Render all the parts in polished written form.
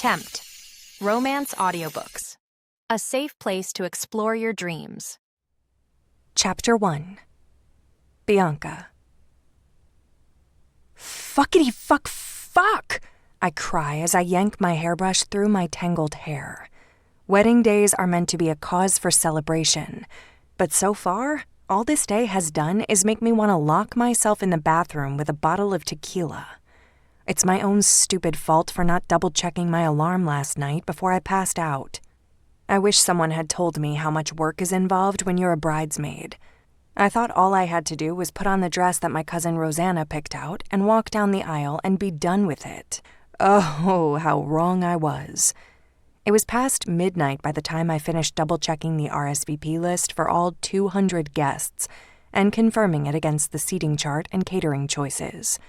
Tempt. Romance audiobooks. A safe place to explore your dreams. Chapter 1. Bianca. Fuckity fuck! I cry as I yank my hairbrush through my tangled hair. Wedding days are meant to be a cause for celebration, but so far, all this day has done is make me want to lock myself in the bathroom with a bottle of tequila. It's my own stupid fault for not double-checking my alarm last night before I passed out. I wish someone had told me how much work is involved when you're a bridesmaid. I thought all I had to do was put on the dress that my cousin Rosanna picked out and walk down the aisle and be done with it. Oh, how wrong I was. It was past midnight by the time I finished double-checking the RSVP list for all 200 guests and confirming it against the seating chart and catering choices.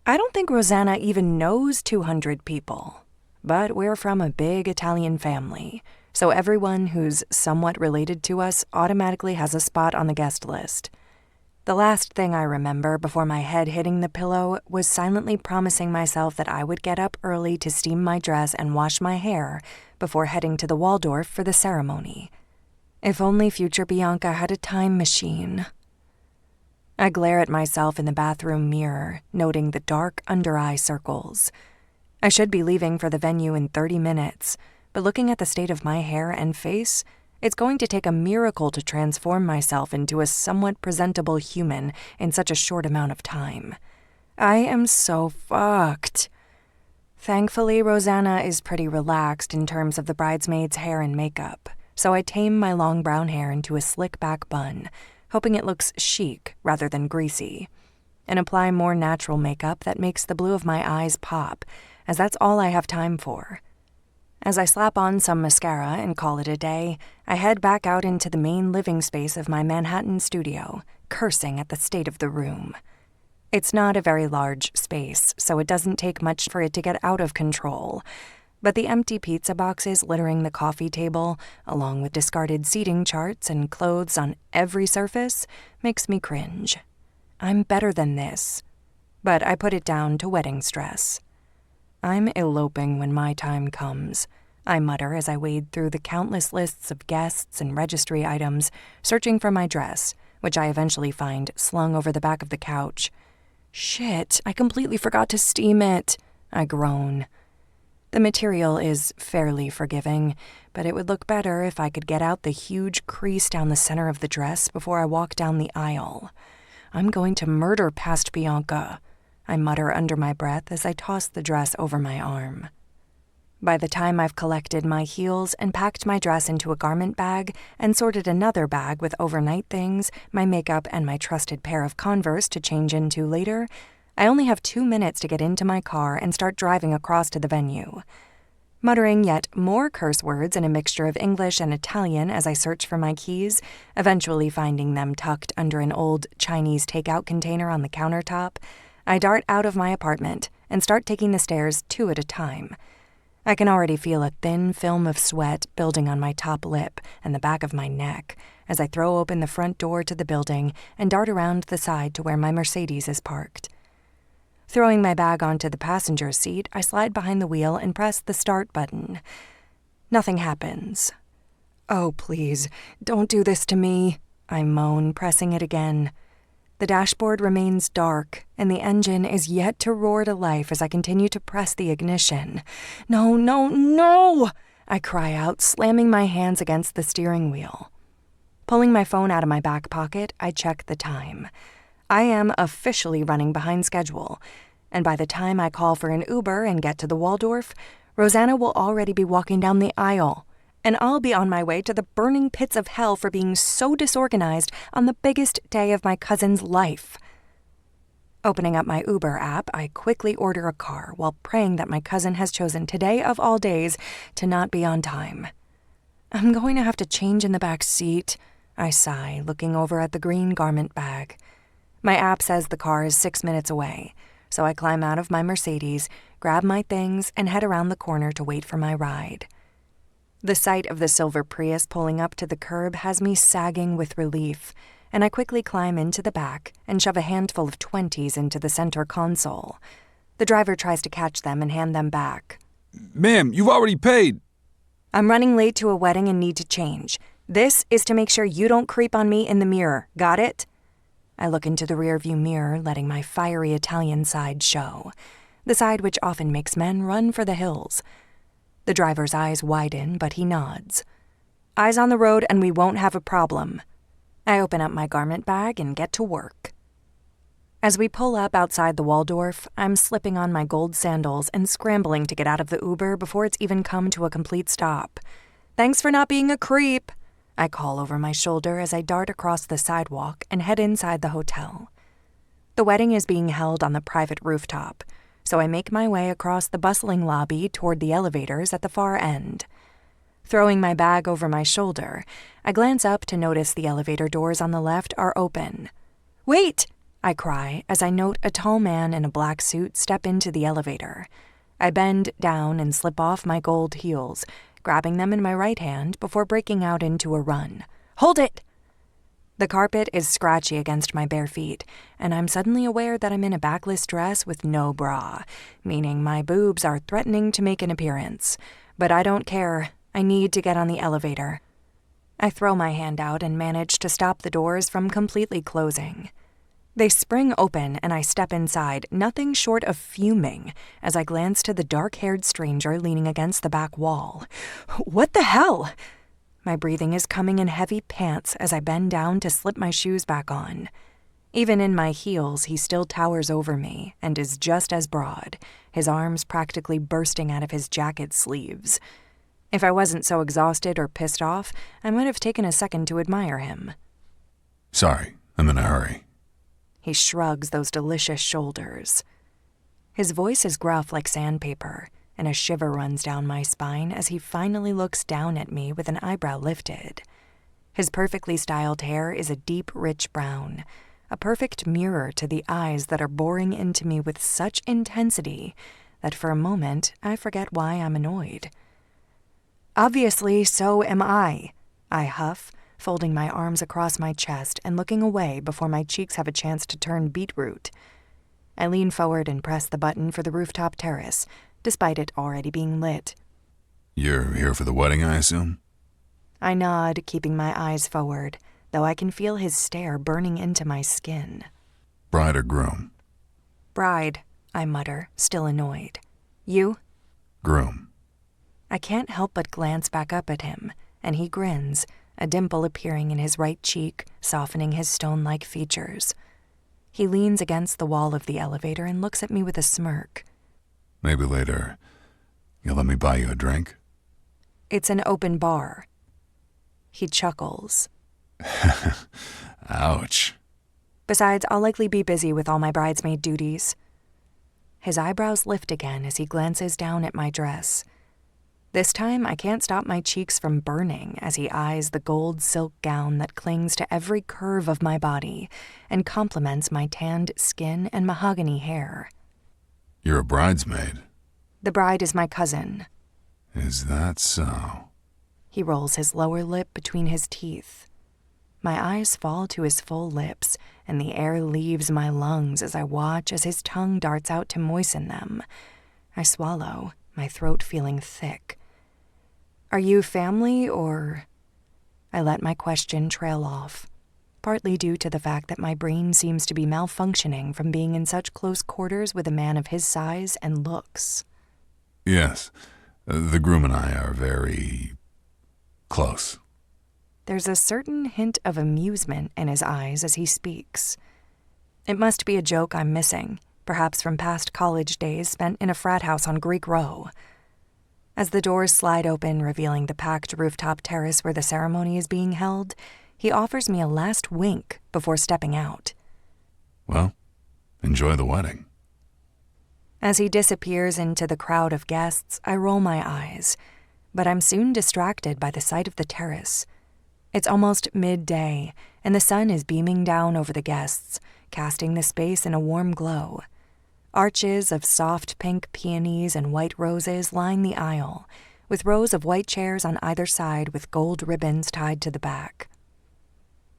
I don't think Rosanna even knows 200 people, but we're from a big Italian family, so everyone who's somewhat related to us automatically has a spot on the guest list. The last thing I remember before my head hitting the pillow was silently promising myself that I would get up early to steam my dress and wash my hair before heading to the Waldorf for the ceremony. If only future Bianca had a time machine. I glare at myself in the bathroom mirror, noting the dark under-eye circles. I should be leaving for the venue in 30 minutes, but looking at the state of my hair and face, it's going to take a miracle to transform myself into a somewhat presentable human in such a short amount of time. I am so fucked. Thankfully, Rosanna is pretty relaxed in terms of the bridesmaids' hair and makeup, so I tame my long brown hair into a slick-back bun, hoping it looks chic rather than greasy, and apply more natural makeup that makes the blue of my eyes pop, as that's all I have time for. As I slap on some mascara and call it a day, I head back out into the main living space of my Manhattan studio, cursing at the state of the room. It's not a very large space, so it doesn't take much for it to get out of control, but the empty pizza boxes littering the coffee table, along with discarded seating charts and clothes on every surface, makes me cringe. I'm better than this, but I put it down to wedding stress. I'm eloping when my time comes, I mutter as I wade through the countless lists of guests and registry items, searching for my dress, which I eventually find slung over the back of the couch. Shit, I completely forgot to steam it, I groan. The material is fairly forgiving, but it would look better if I could get out the huge crease down the center of the dress before I walk down the aisle. I'm going to murder past Bianca, I mutter under my breath as I toss the dress over my arm. By the time I've collected my heels and packed my dress into a garment bag and sorted another bag with overnight things, my makeup, and my trusted pair of Converse to change into later, I only have 2 minutes to get into my car and start driving across to the venue. Muttering yet more curse words in a mixture of English and Italian as I search for my keys, eventually finding them tucked under an old Chinese takeout container on the countertop, I dart out of my apartment and start taking the stairs 2 at a time. I can already feel a thin film of sweat building on my top lip and the back of my neck as I throw open the front door to the building and dart around the side to where my Mercedes is parked. Throwing my bag onto the passenger seat, I slide behind the wheel and press the start button. Nothing happens. Oh, please, don't do this to me, I moan, pressing it again. The dashboard remains dark, and the engine is yet to roar to life as I continue to press the ignition. No! I cry out, slamming my hands against the steering wheel. Pulling my phone out of my back pocket, I check the time. I am officially running behind schedule, and by the time I call for an Uber and get to the Waldorf, Rosanna will already be walking down the aisle, and I'll be on my way to the burning pits of hell for being so disorganized on the biggest day of my cousin's life. Opening up my Uber app, I quickly order a car while praying that my cousin has chosen today of all days to not be on time. I'm going to have to change in the back seat, I sigh, looking over at the green garment bag. My app says the car is 6 minutes away, so I climb out of my Mercedes, grab my things, and head around the corner to wait for my ride. The sight of the silver Prius pulling up to the curb has me sagging with relief, and I quickly climb into the back and shove a handful of 20s into the center console. The driver tries to catch them and hand them back. Ma'am, you've already paid. I'm running late to a wedding and need to change. This is to make sure you don't creep on me in the mirror. Got it? I look into the rearview mirror, letting my fiery Italian side show. The side which often makes men run for the hills. The driver's eyes widen, but he nods. Eyes on the road and we won't have a problem. I open up my garment bag and get to work. As we pull up outside the Waldorf, I'm slipping on my gold sandals and scrambling to get out of the Uber before it's even come to a complete stop. Thanks for not being a creep, I call over my shoulder as I dart across the sidewalk and head inside the hotel. The wedding is being held on the private rooftop, so I make my way across the bustling lobby toward the elevators at the far end. Throwing my bag over my shoulder, I glance up to notice the elevator doors on the left are open. Wait! I cry as I note a tall man in a black suit step into the elevator. I bend down and slip off my gold heels, grabbing them in my right hand before breaking out into a run. Hold it! The carpet is scratchy against my bare feet, and I'm suddenly aware that I'm in a backless dress with no bra, meaning my boobs are threatening to make an appearance. But I don't care. I need to get on the elevator. I throw my hand out and manage to stop the doors from completely closing. They spring open and I step inside, nothing short of fuming, as I glance to the dark-haired stranger leaning against the back wall. What the hell? My breathing is coming in heavy pants as I bend down to slip my shoes back on. Even in my heels, he still towers over me and is just as broad, his arms practically bursting out of his jacket sleeves. If I wasn't so exhausted or pissed off, I might have taken a second to admire him. Sorry, I'm in a hurry. He shrugs those delicious shoulders. His voice is gruff like sandpaper, and a shiver runs down my spine as he finally looks down at me with an eyebrow lifted. His perfectly styled hair is a deep, rich brown, a perfect mirror to the eyes that are boring into me with such intensity that for a moment I forget why I'm annoyed. Obviously, so am I huff, folding my arms across my chest and looking away before my cheeks have a chance to turn beetroot. I lean forward and press the button for the rooftop terrace, despite it already being lit. You're here for the wedding, I assume? I nod, keeping my eyes forward, though I can feel his stare burning into my skin. Bride or groom? Bride, I mutter, still annoyed. You? Groom. I can't help but glance back up at him, and he grins, a dimple appearing in his right cheek, softening his stone-like features. He leans against the wall of the elevator and looks at me with a smirk. Maybe later, you'll let me buy you a drink? It's an open bar. He chuckles. Ouch. Besides, I'll likely be busy with all my bridesmaid duties. His eyebrows lift again as he glances down at my dress. This time, I can't stop my cheeks from burning as he eyes the gold silk gown that clings to every curve of my body and complements my tanned skin and mahogany hair. You're a bridesmaid. The bride is my cousin. Is that so? He rolls his lower lip between his teeth. My eyes fall to his full lips, and the air leaves my lungs as I watch as his tongue darts out to moisten them. I swallow, my throat feeling thick. Are you family, or... I let my question trail off, partly due to the fact that my brain seems to be malfunctioning from being in such close quarters with a man of his size and looks. Yes, the groom and I are very... close. There's a certain hint of amusement in his eyes as he speaks. It must be a joke I'm missing, perhaps from past college days spent in a frat house on Greek Row. As the doors slide open, revealing the packed rooftop terrace where the ceremony is being held, he offers me a last wink before stepping out. Well, enjoy the wedding. As he disappears into the crowd of guests, I roll my eyes, but I'm soon distracted by the sight of the terrace. It's almost midday, and the sun is beaming down over the guests, casting the space in a warm glow. Arches of soft pink peonies and white roses line the aisle, with rows of white chairs on either side with gold ribbons tied to the back.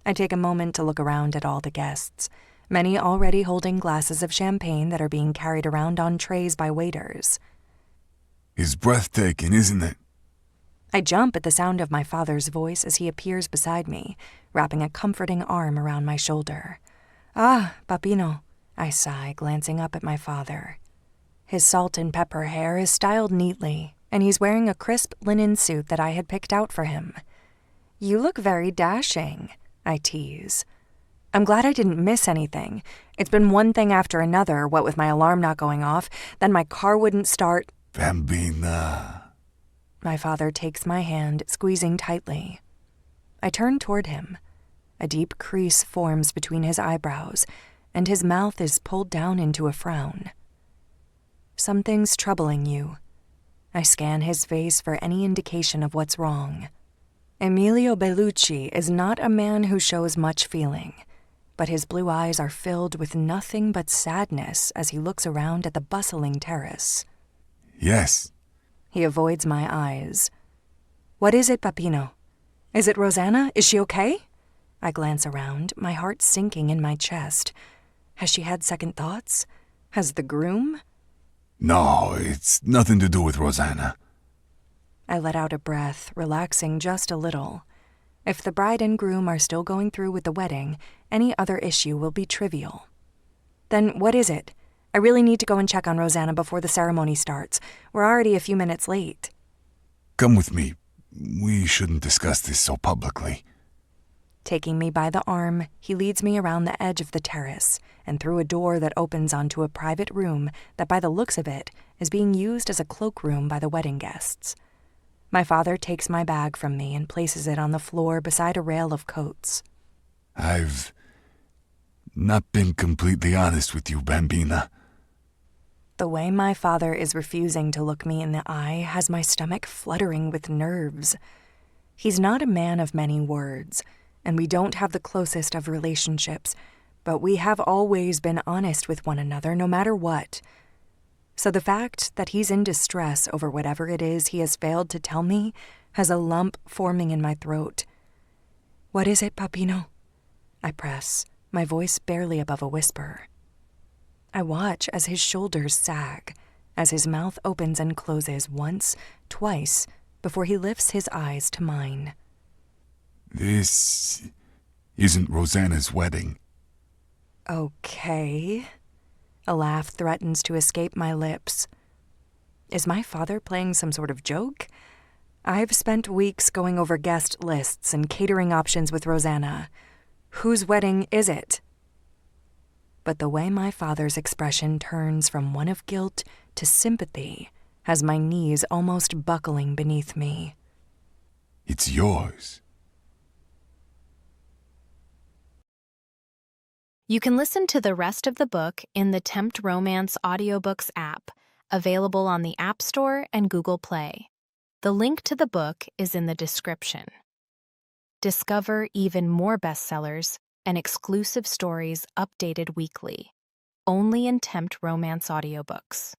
I take a moment to look around at all the guests, many already holding glasses of champagne that are being carried around on trays by waiters. It's breathtaking, isn't it? I jump at the sound of my father's voice as he appears beside me, wrapping a comforting arm around my shoulder. Ah, Papino, I sigh, glancing up at my father. His salt and pepper hair is styled neatly, and he's wearing a crisp linen suit that I had picked out for him. You look very dashing, I tease. I'm glad I didn't miss anything. It's been one thing after another, what with my alarm not going off, then my car wouldn't start. Bambina. My father takes my hand, squeezing tightly. I turn toward him. A deep crease forms between his eyebrows, and his mouth is pulled down into a frown. Something's troubling you. I scan his face for any indication of what's wrong. Emilio Bellucci is not a man who shows much feeling, but his blue eyes are filled with nothing but sadness as he looks around at the bustling terrace. Yes. He avoids my eyes. What is it, Papino? Is it Rosanna? Is she okay? I glance around, my heart sinking in my chest. Has she had second thoughts? Has the groom? No, it's nothing to do with Rosanna. I let out a breath, relaxing just a little. If the bride and groom are still going through with the wedding, any other issue will be trivial. Then what is it? I really need to go and check on Rosanna before the ceremony starts. We're already a few minutes late. Come with me. We shouldn't discuss this so publicly. Taking me by the arm, he leads me around the edge of the terrace and through a door that opens onto a private room that, by the looks of it, is being used as a cloakroom by the wedding guests. My father takes my bag from me and places it on the floor beside a rail of coats. I've not been completely honest with you, Bambina. The way my father is refusing to look me in the eye has my stomach fluttering with nerves. He's not a man of many words, and we don't have the closest of relationships, but we have always been honest with one another no matter what. So the fact that he's in distress over whatever it is he has failed to tell me has a lump forming in my throat. What is it, Papino? I press, my voice barely above a whisper. I watch as his shoulders sag, as his mouth opens and closes once, twice, before he lifts his eyes to mine. This isn't Rosanna's wedding. Okay. A laugh threatens to escape my lips. Is my father playing some sort of joke? I've spent weeks going over guest lists and catering options with Rosanna. Whose wedding is it? But the way my father's expression turns from one of guilt to sympathy has my knees almost buckling beneath me. It's yours. You can listen to the rest of the book in the Tempt Romance audiobooks app, available on the App Store and Google Play. The link to the book is in the description. Discover even more bestsellers and exclusive stories updated weekly, only in Tempt Romance audiobooks.